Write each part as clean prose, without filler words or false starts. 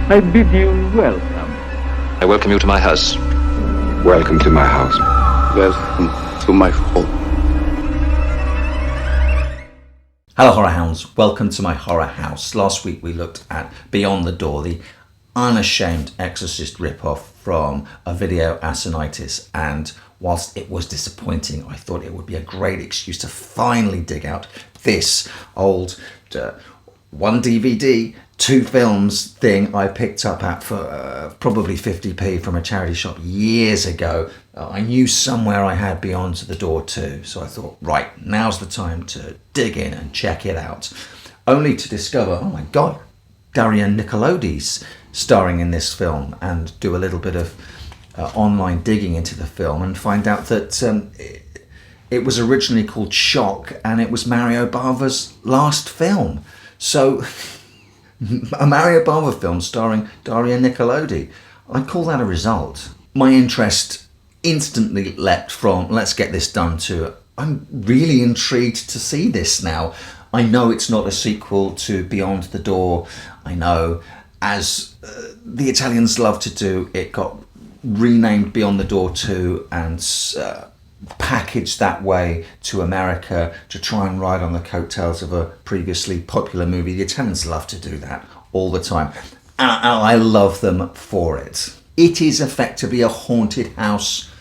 I bid you welcome. I welcome you to my house. Welcome to my house. Welcome to my home. Hello Horror Hounds, welcome to my horror house. Last week we looked at Beyond the Door, the unashamed Exorcist ripoff from a video Asinitis, and whilst it was disappointing, I thought it would be a great excuse to finally dig out this old one DVD, two films thing I picked up at for probably 50p from a charity shop years ago. I knew somewhere I had Beyond the Door too, so I thought, right, now's the time to dig in and check it out. Only to discover, oh my god, Daria Nicolodi's starring in this film, and do a little bit of online digging into the film and find out that it was originally called Shock, and it was Mario Bava's last film. So, a Mario Bava film starring Daria Nicolodi. I call that a result. My interest instantly leapt from, let's get this done, to, I'm really intrigued to see this now. I know it's not a sequel to Beyond the Door. I know, as the Italians love to do, it got renamed Beyond the Door 2 and packaged that way to America to try and ride on the coattails of a previously popular movie. The Italians love to do that all the time, and I love them for it. It is effectively a haunted house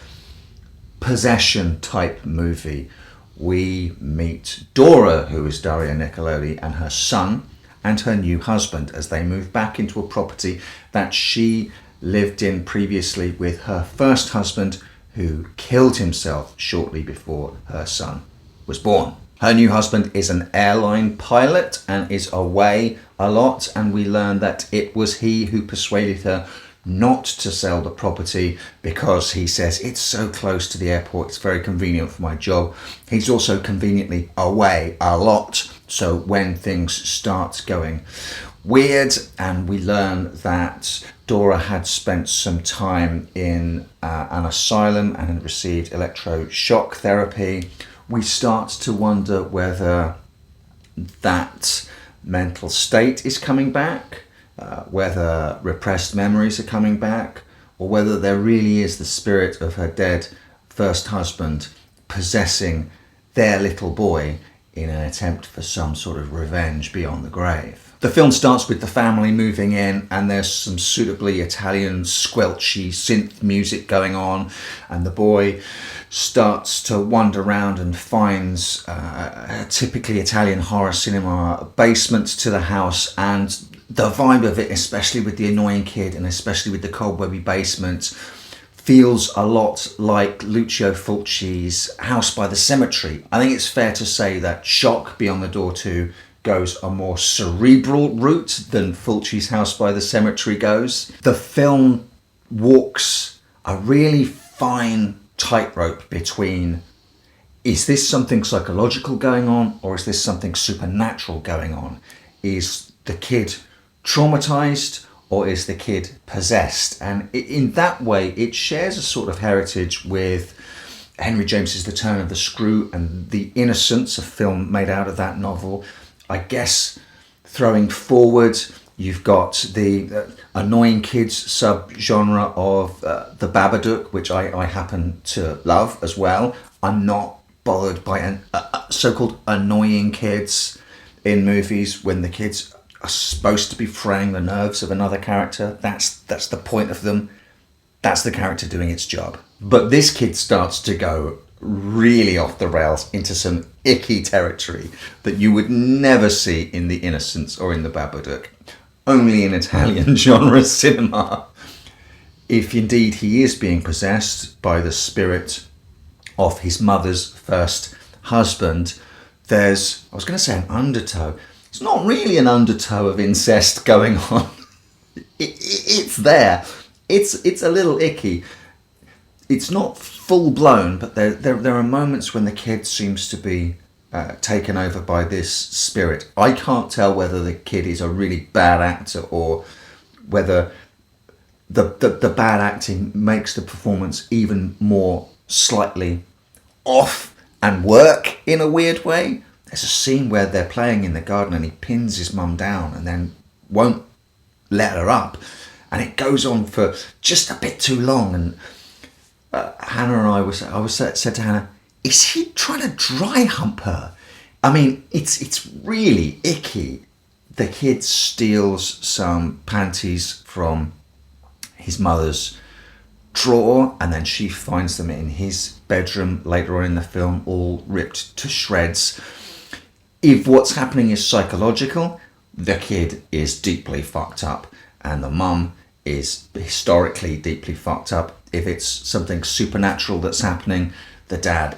possession type movie. We meet Dora, who is Daria Nicolodi, and her son and her new husband as they move back into a property that she lived in previously with her first husband, who killed himself shortly before her son was born. Her new husband is an airline pilot and is away a lot, and we learn that it was he who persuaded her not to sell the property because he says it's so close to the airport, it's very convenient for my job. He's also conveniently away a lot, so when things start going weird, and we learn that Dora had spent some time in an asylum and had received electroshock therapy, we start to wonder whether that mental state is coming back, whether repressed memories are coming back, or whether there really is the spirit of her dead first husband possessing their little boy in an attempt for some sort of revenge beyond the grave. The film starts with the family moving in, and there's some suitably Italian squelchy synth music going on, and the boy starts to wander around and finds a typically Italian horror cinema basement to the house, and the vibe of it, especially with the annoying kid and especially with the cobwebby basement, feels a lot like Lucio Fulci's House by the Cemetery. I think it's fair to say that Shock, Beyond the Door 2, goes a more cerebral route than Fulci's House by the Cemetery goes. The film walks a really fine tightrope between, is this something psychological going on, or is this something supernatural going on? Is the kid traumatized, or is the kid possessed? And in that way, it shares a sort of heritage with Henry James's The Turn of the Screw and The Innocents, a film made out of that novel. I guess throwing forward, you've got the annoying kids sub-genre of the Babadook, which I happen to love as well. I'm not bothered by so-called annoying kids in movies when the kids are supposed to be fraying the nerves of another character. That's the point of them. That's the character doing its job. But this kid starts to go really off the rails into some icky territory that you would never see in The Innocents or in the Babadook, only in Italian genre cinema. If indeed he is being possessed by the spirit of his mother's first husband, there's, I was going to say an undertow. It's not really an undertow of incest going on. It's there. It's a little icky. It's not full blown, but there are moments when the kid seems to be taken over by this spirit. I can't tell whether the kid is a really bad actor or whether the bad acting makes the performance even more slightly off and work in a weird way. There's a scene where they're playing in the garden and he pins his mum down and then won't let her up. And it goes on for just a bit too long. And Hannah and I said to Hannah, is he trying to dry hump her? I mean, it's really icky. The kid steals some panties from his mother's drawer, and then she finds them in his bedroom later on in the film, all ripped to shreds. If what's happening is psychological, the kid is deeply fucked up, and the mum is historically deeply fucked up. If it's something supernatural that's happening, the dad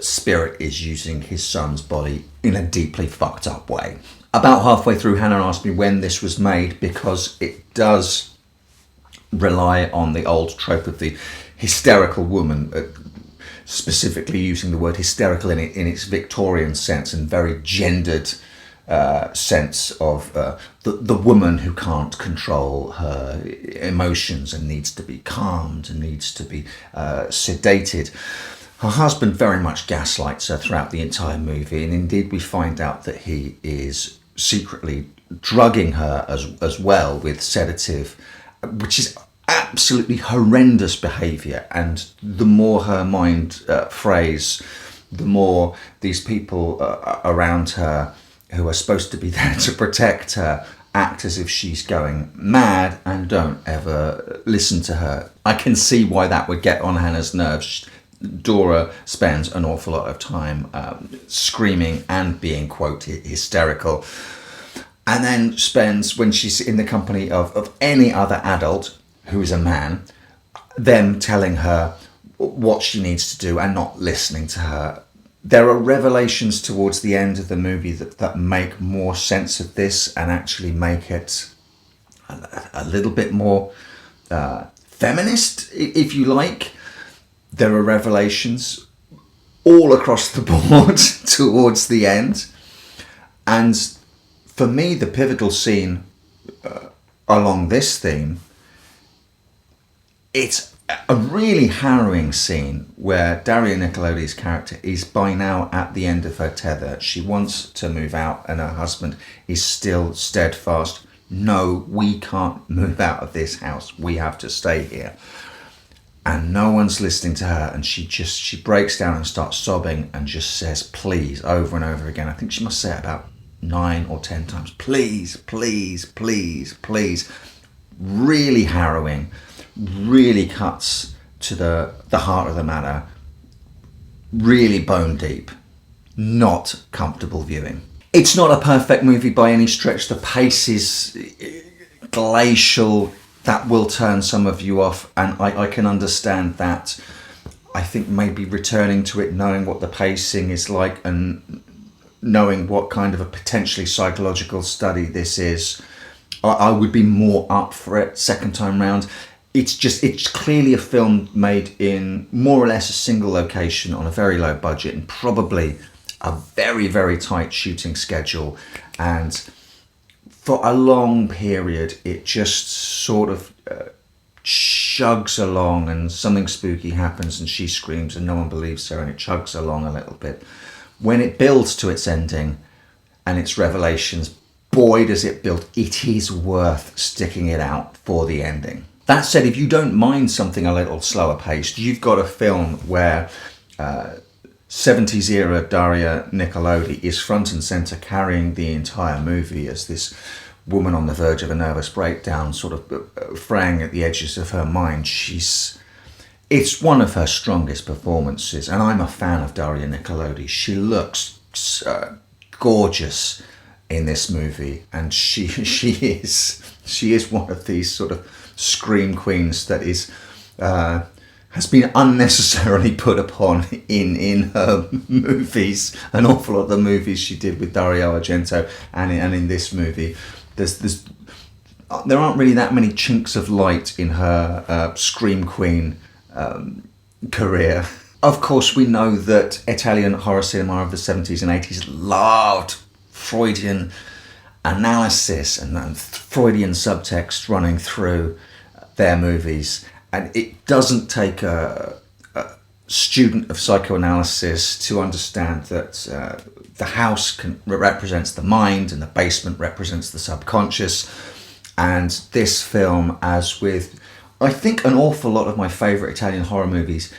spirit is using his son's body in a deeply fucked up way. About halfway through, Hannah asked me when this was made, because it does rely on the old trope of the hysterical woman, specifically using the word hysterical in its Victorian sense and very gendered sense of the woman who can't control her emotions and needs to be calmed and needs to be sedated. Her husband very much gaslights her throughout the entire movie, and indeed we find out that he is secretly drugging her as well with sedative, which is absolutely horrendous behaviour. And the more her mind frays, the more these people around her who are supposed to be there to protect her act as if she's going mad and don't ever listen to her. I can see why that would get on Hannah's nerves. Dora spends an awful lot of time screaming and being, quote, hysterical, and then spends, when she's in the company of any other adult who is a man, them telling her what she needs to do and not listening to her. There are revelations towards the end of the movie that make more sense of this and actually make it a little bit more feminist, if you like. There are revelations all across the board towards the end. And for me, the pivotal scene along this theme, it's a really harrowing scene where Daria Nicolodi's character is by now at the end of her tether. She wants to move out and her husband is still steadfast. No, we can't move out of this house. We have to stay here. And no one's listening to her, and she breaks down and starts sobbing and just says please over and over again. I think she must say it about 9 or 10 times. Please, please, please, please. Really harrowing, really cuts to the heart of the matter, really bone deep, not comfortable viewing. It's not a perfect movie by any stretch. The pace is glacial. That will turn some of you off, and I can understand that. I think maybe returning to it, knowing what the pacing is like and knowing what kind of a potentially psychological study this is, I would be more up for it second time round. It's clearly a film made in more or less a single location on a very low budget and probably a very, very tight shooting schedule, and for a long period, it just sort of chugs along, and something spooky happens and she screams and no one believes her, and it chugs along a little bit. When it builds to its ending and its revelations, boy does it build. It is worth sticking it out for the ending. That said, if you don't mind something a little slower paced, you've got a film where 70s era Daria Nicolodi is front and centre, carrying the entire movie as this woman on the verge of a nervous breakdown, sort of fraying at the edges of her mind. It's one of her strongest performances, and I'm a fan of Daria Nicolodi. She looks gorgeous in this movie, and she is one of these sort of scream queens that is has been unnecessarily put upon in her movies. An awful lot of the movies she did with Dario Argento and in this movie, there aren't really that many chinks of light in her scream queen career. Of course, we know that Italian horror cinema of the 70s and 80s loved Freudian analysis and Freudian subtext running through their movies. And it doesn't take a student of psychoanalysis to understand that the house represents the mind and the basement represents the subconscious. And this film, as with, I think, an awful lot of my favourite Italian horror movies,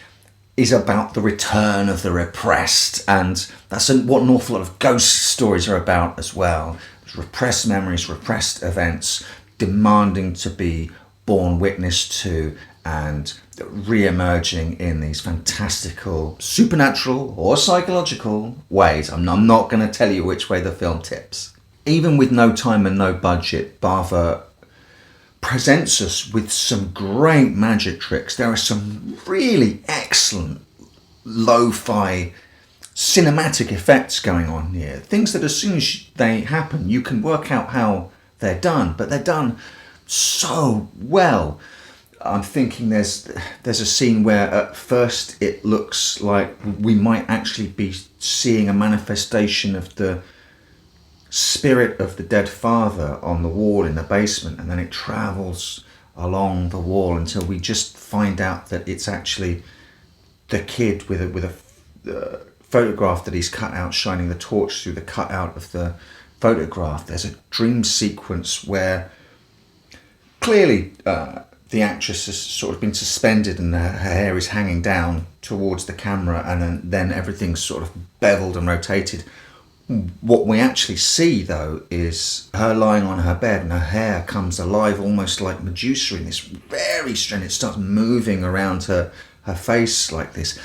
is about the return of the repressed. And that's what an awful lot of ghost stories are about as well. Repressed memories, repressed events, demanding to be borne witness to and re-emerging in these fantastical supernatural or psychological ways. I'm not going to tell you which way the film tips. Even with no time and no budget, Bava presents us with some great magic tricks. There are some really excellent lo-fi cinematic effects going on here. Things that as soon as they happen, you can work out how they're done, but they're done so well. I'm thinking there's a scene where at first it looks like we might actually be seeing a manifestation of the spirit of the dead father on the wall in the basement, and then it travels along the wall until we just find out that it's actually the kid with a photograph that he's cut out, shining the torch through the cutout of the photograph. There's a dream sequence where clearly the actress has sort of been suspended and her hair is hanging down towards the camera, and then everything's sort of beveled and rotated. What we actually see, though, is her lying on her bed and her hair comes alive almost like Medusa in this very strange. It starts moving around her face like this.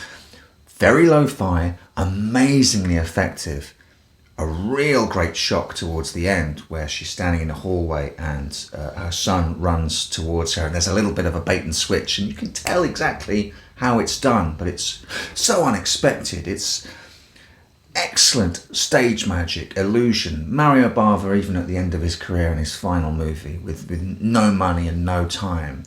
Very lo-fi, amazingly effective. A real great shock towards the end where she's standing in a hallway and her son runs towards her, and there's a little bit of a bait and switch, and you can tell exactly how it's done, but it's so unexpected. It's excellent stage magic, illusion. Mario Bava, even at the end of his career in his final movie, with no money and no time,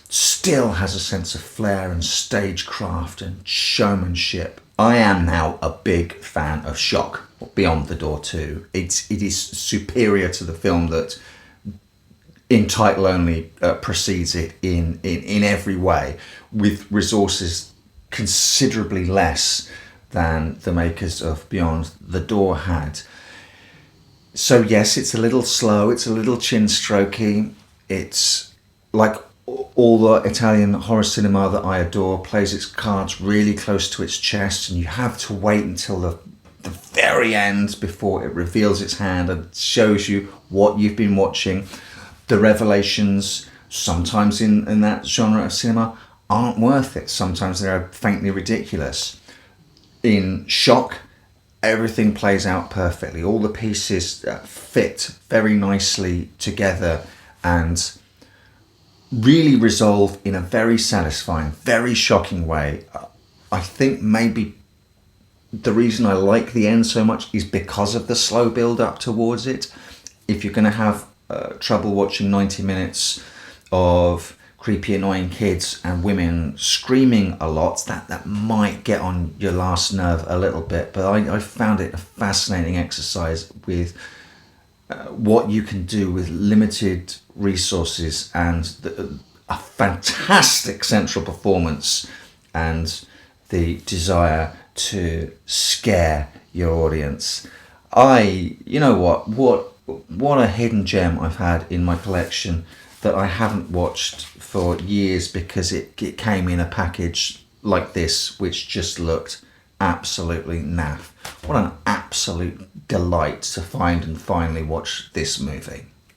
still has a sense of flair and stagecraft and showmanship. I am now a big fan of Shock, Beyond the Door 2. It is superior to the film that in title only precedes it in every way, with resources considerably less than the makers of Beyond the Door had. So yes, it's a little slow, it's a little chin-strokey. It's like all the Italian horror cinema that I adore, plays its cards really close to its chest, and you have to wait until the very end before it reveals its hand and shows you what you've been watching. The revelations, sometimes in that genre of cinema, aren't worth it. Sometimes they're faintly ridiculous. In Shock, everything plays out perfectly. All the pieces fit very nicely together and really resolve in a very satisfying, very shocking way. I think maybe the reason I like the end so much is because of the slow build up towards it. If you're going to have trouble watching 90 minutes of creepy, annoying kids and women screaming a lot, that might get on your last nerve a little bit. But I found it a fascinating exercise with what you can do with limited resources and a fantastic central performance and the desire to scare your audience. You know what a hidden gem I've had in my collection that I haven't watched for years because it came in a package like this, which just looked absolutely naff. What an absolute delight to find and finally watch this movie.